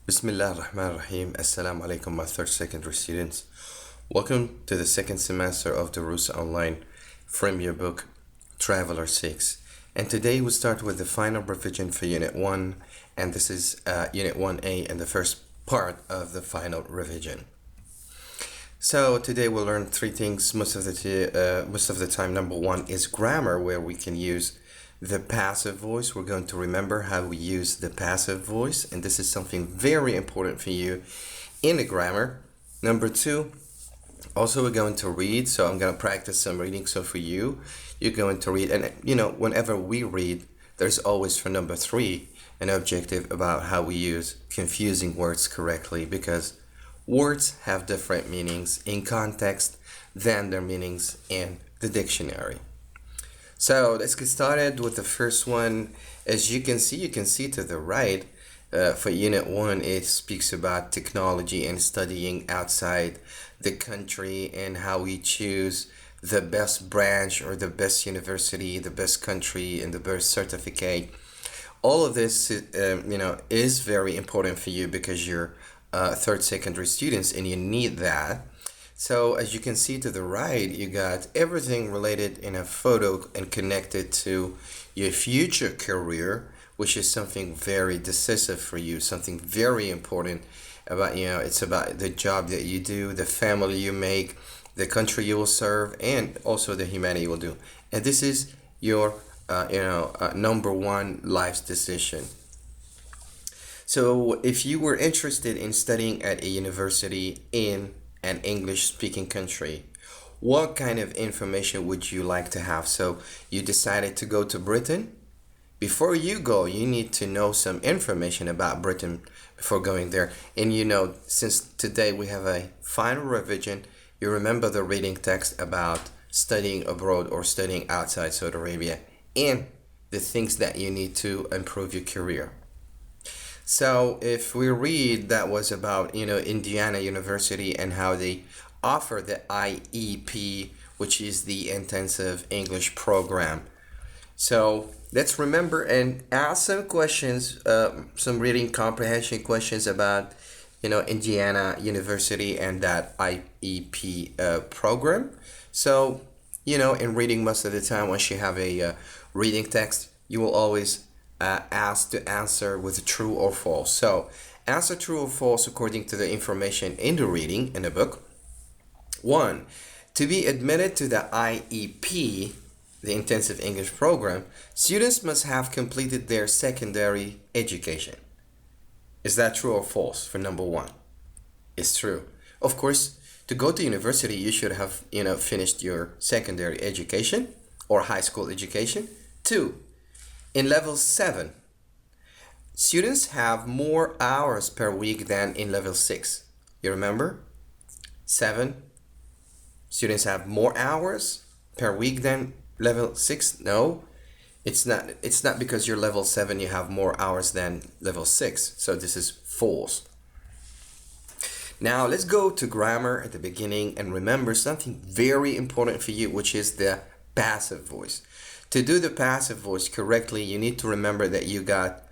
Bismillah ar-Rahman ar-Rahim. Assalamu alaikum, my third secondary students. Welcome to the second semester of the Rusa Online from your book Traveler 6. And today we start with the final revision for Unit 1, and this is Unit 1A and the first part of the final revision. So today we'll learn three things most of the time. Number one is grammar, where we can use the passive voice. We're going to remember how we use the passive voice, and this is something very important for you in the grammar. Number two, also we're going to read, so I'm going to practice some reading. So for you, you're going to read, and whenever we read, there's always, for number three, an objective about how we use confusing words correctly, because words have different meanings in context than their meanings in the dictionary. So let's get started with the first one. As you can see to the right, for Unit 1, it speaks about technology and studying outside the country and how we choose the best branch or the best university, the best country, and the best certificate. All of this, is very important for you because you're third secondary students and you need that. So as you can see to the right, you got everything related in a photo and connected to your future career, which is something very decisive for you, something very important about, it's about the job that you do, the family you make, the country you will serve, and also the humanity you will do. And this is your, number one life's decision. So if you were interested in studying at a university in an English-speaking country, what kind of information would you like to have? So you decided to go to Britain. Before you go, you need to know some information about Britain before going there. And since today we have a final revision, you remember the reading text about studying abroad or studying outside Saudi Arabia and the things that you need to improve your career. So if we read, that was about, Indiana University and how they offer the IEP, which is the Intensive English Program. So let's remember and ask some questions, some reading comprehension questions about, Indiana University and that IEP program. So, in reading most of the time, once you have a reading text, you will always asked to answer with true or false. So answer true or false according to the information in the reading in the book. 1. To be admitted to the IEP, the Intensive English Program, students must have completed their secondary education. Is that true or false for number 1? It's true. Of course, to go to university, you should have, finished your secondary education or high school education. 2. In level 7, students have more hours per week than in level 6. You remember? 7, students have more hours per week than level 6. No, it's not because you're level 7 you have more hours than level 6. So this is false. Now let's go to grammar at the beginning and remember something very important for you, which is the passive voice. To do the passive voice correctly, you need to remember that you got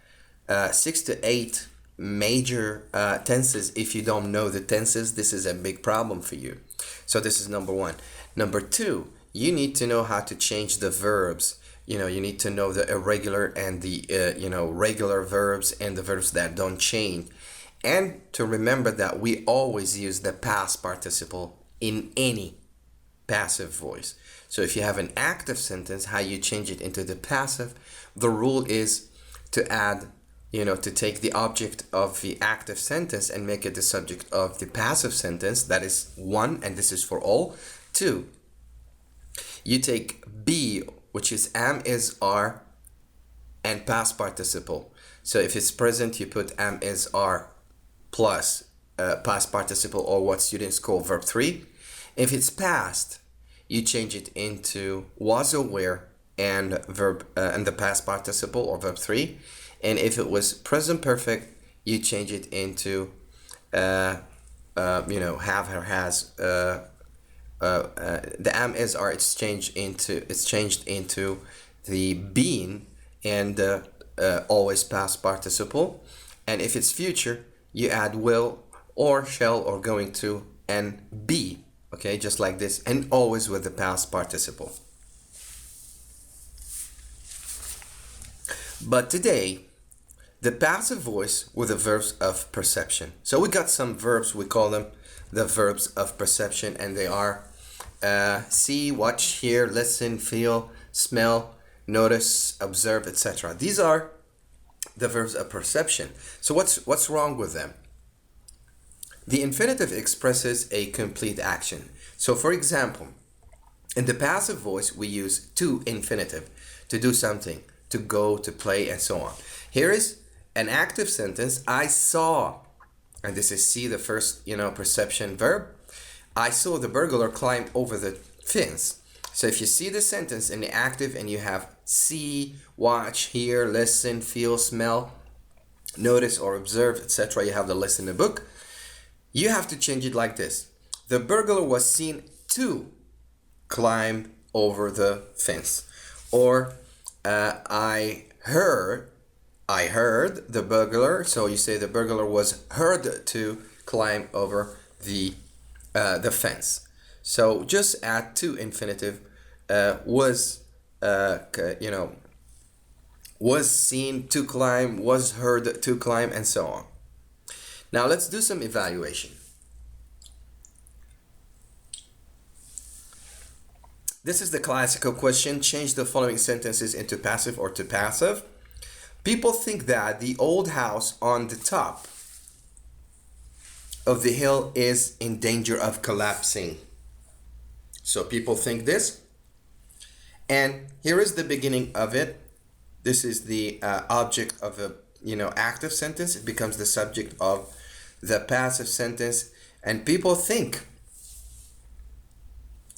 6 to 8 major tenses. If you don't know the tenses, this is a big problem for you. So this is number 1. Number 2, you need to know how to change the verbs. You need to know the irregular and the regular verbs and the verbs that don't change. And to remember that we always use the past participle in any passive voice. So if you have an active sentence, how you change it into the passive, the rule is to add, to take the object of the active sentence and make it the subject of the passive sentence. That is 1, and this is for all. 2, you take be, which is am, is, are, and past participle. So if it's present, you put am, is, are plus past participle, or what students call verb 3. If it's past, you change it into was or were and verb and the past participle or verb 3. And if it was present perfect, you change it into have or has. The am, is, are, it's changed into the been and always past participle. And if it's future, you add will or shall or going to and be, okay, just like this, and always with the past participle. But today, the passive voice with the verbs of perception. So we got some verbs, we call them the verbs of perception, and they are see, watch, hear, listen, feel, smell, notice, observe, etc. These are the verbs of perception. So what's wrong with them? The infinitive expresses a complete action. So for example, in the passive voice, we use to infinitive to do something, to go, to play, and so on. Here is an active sentence. I saw, and this is see, the first, perception verb. I saw the burglar climb over the fence. So if you see the sentence in the active and you have see, watch, hear, listen, feel, smell, notice, or observe, etc., you have the list in the book. You have to change it like this. The burglar was seen to climb over the fence. Or I heard the burglar. So you say the burglar was heard to climb over the fence. So just add to infinitive. Was seen to climb, was heard to climb, and so on. Now let's do some evaluation. This is the classical question. Change the following sentences into passive or to passive. People think that the old house on the top of the hill is in danger of collapsing. So people think this. And here is the beginning of it. This is the object of a active sentence. It becomes the subject of the passive sentence. And people think.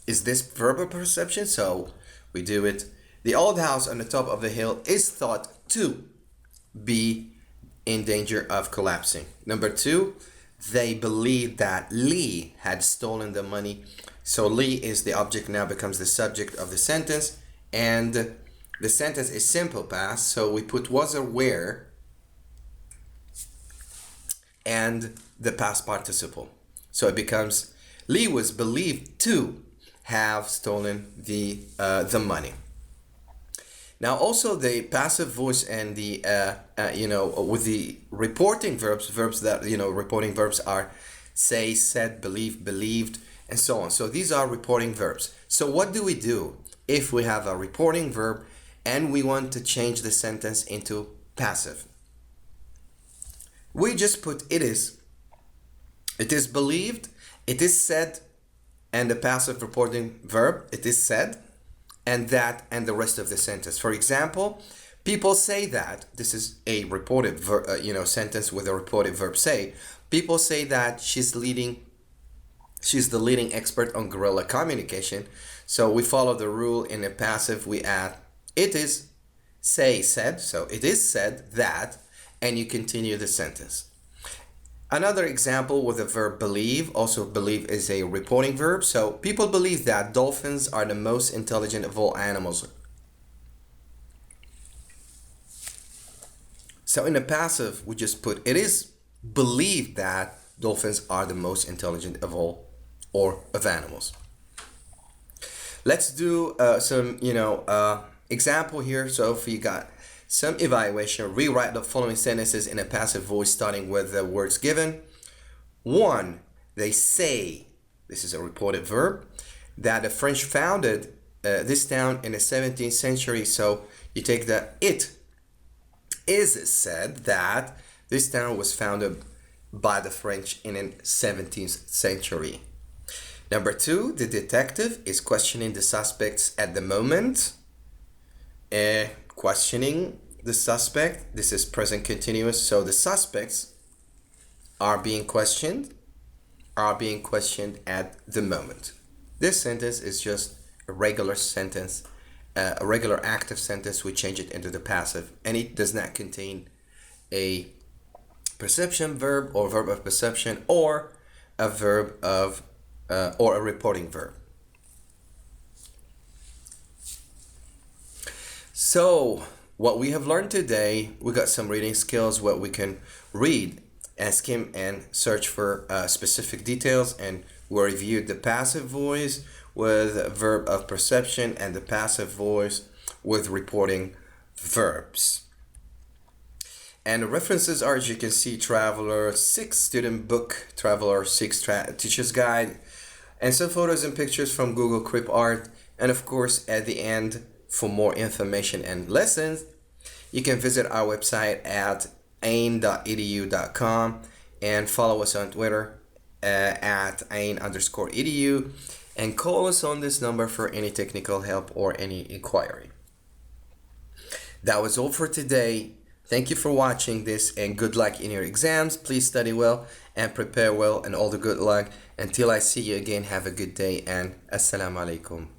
Is this verbal perception? So we do it. The old house on the top of the hill is thought to be in danger of collapsing. Number 2, they believe that Lee had stolen the money. So Lee is the object, now becomes the subject of the sentence. And the sentence is simple past. So we put was or were and the past participle. So it becomes Lee was believed to have stolen the money. Now also the passive voice and the with the reporting verbs that reporting verbs are say, said, believe, believed, and so on. So these are reporting verbs. So what do we do if we have a reporting verb and we want to change the sentence into passive? We just put it is believed, it is said, and the passive reporting verb, it is said, and that, and the rest of the sentence. For example, people say that, this is a reported sentence with a reported verb say. People say that she's the leading expert on guerrilla communication. So we follow the rule. In a passive, we add it is, say, said. So it is said that, and you continue the sentence. Another example with the verb believe. Also believe is a reporting verb. So people believe that dolphins are the most intelligent of all animals. So in the passive, we just put it is believed that dolphins are the most intelligent of all or of animals. Let's do some example here. So if you got some evaluation, rewrite the following sentences in a passive voice starting with the words given. 1, they say, this is a reported verb, that the French founded this town in the 17th century. So you take the it is said that this town was founded by the French in the 17th century. Number 2, the detective is questioning the suspects at the moment. Questioning the suspect. This is present continuous. So the suspects are being questioned at the moment. This sentence is just a regular sentence, a regular active sentence. We change it into the passive, and it does not contain a perception verb or verb of perception or a verb of or a reporting verb. So what we have learned today, we got some reading skills, what we can read ask him and search for specific details, and we reviewed the passive voice with verb of perception and the passive voice with reporting verbs. And the references are, as you can see, Traveler 6 student book, Traveler 6 teacher's guide, and some photos and pictures from Google Crip Art. And of course, at the end, for more information and lessons, you can visit our website at ain.edu.com and follow us on Twitter at ain_edu, and call us on this number for any technical help or any inquiry. That was all for today. Thank you for watching this, and good luck in your exams. Please study well and prepare well, and all the good luck. Until I see you again, have a good day, and assalamu alaikum.